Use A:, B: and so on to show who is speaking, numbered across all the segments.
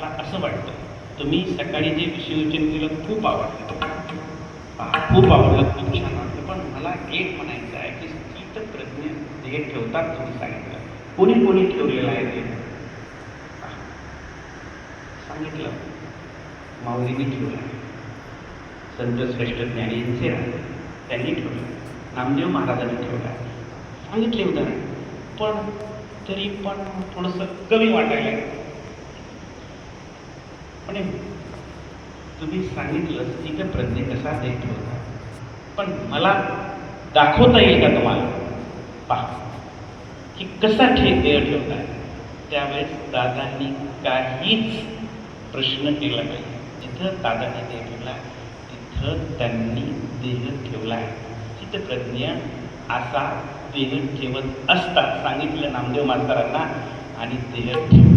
A: मला असं वाटतं तुम्ही सकाळी जे विषयोजन केलं खूप आवडलं, खूप आवडलं, खूप छान वाटलं. पण मला एक म्हणायचं आहे की स्थितप्रज्ञ ध्येय ठेवतात तुम्ही सांगितलं. कोणी कोणी ठेवलेलं आहे ते सांगितलं. माऊलींनी ठेवलं आहे, संत श्रेष्ठ ज्ञानींचे त्यांनी ठेवलं, नामदेव महाराजांनी ठेवलं आहे, सांगितले उदाहरण. पण तरी पण थोडंसं कमी वाटायला. पण तुम्ही सांगितलं स्थितप्रज्ञ कसा ध्येय ठेवता, पण मला दाखवता येईल का तुम्हाला? पहा की कसा ध्येय ठेवताय. त्यावेळेस दादांनी काहीच प्रश्न केला नाही. जिथं दादाने ध्येय ठेवला तिथं त्यांनी ध्येय ठेवला आहे. स्थितप्रज्ञ असा ध्येय ठेवत असतात सांगितलं नामदेव मास्तरांना, आणि ध्येय ठेवला.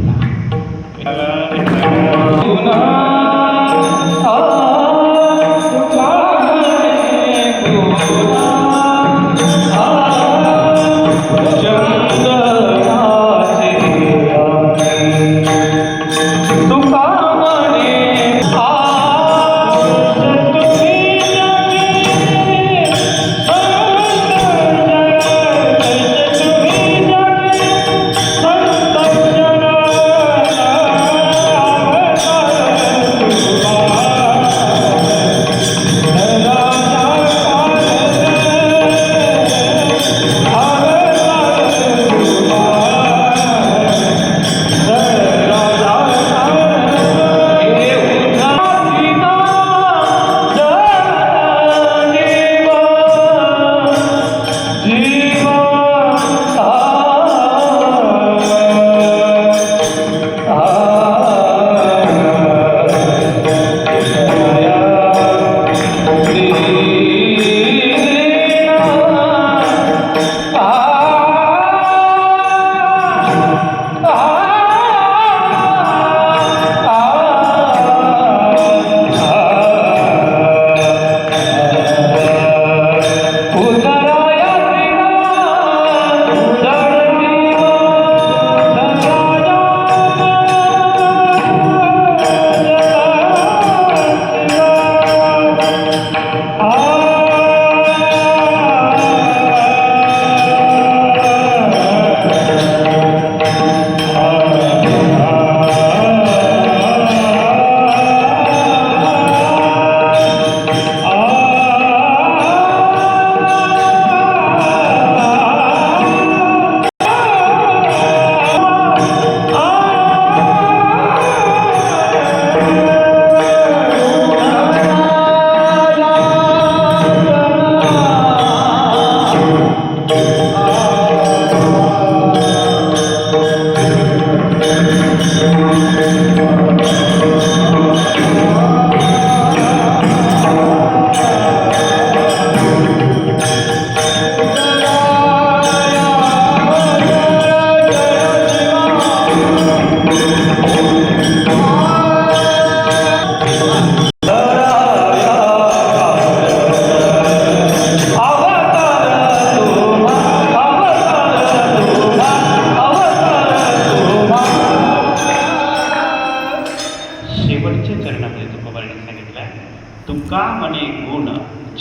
A: तुका म्हणे गुण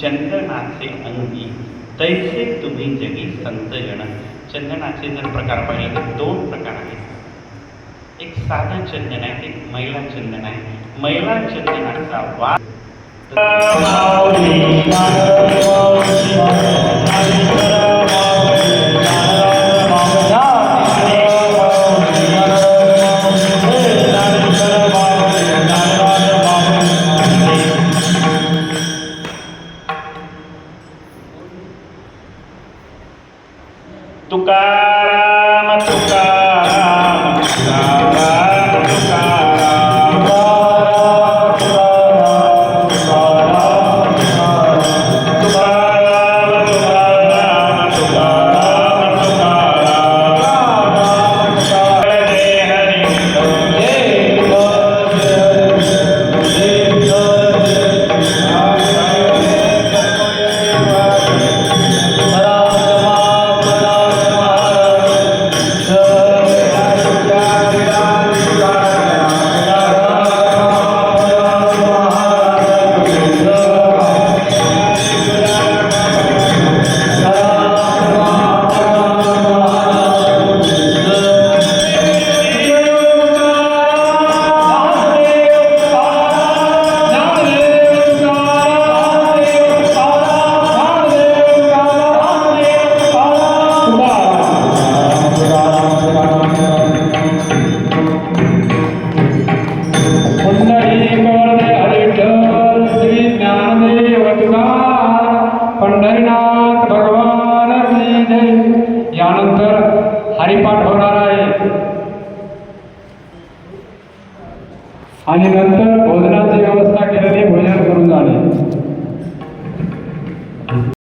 A: चंदनाचे अंगी, तैसे तुम्ही जगी संत जन. चंदनाचे जर प्रकार पाहिले तर दोन प्रकार आहेत. एक साधं चंदन आहे, एक मैला चंदन आहे. मैला चंदनाचा वास तुकाराम तुकाराम तुकाराम तुकाराम तुकाराम
B: तुकाराम पंढरीनाथ भगवान की जय. यानंतर हरिपाठ होणार आहे आणि नंतर भोजनाची व्यवस्था केलेली भोजन करून जाणे.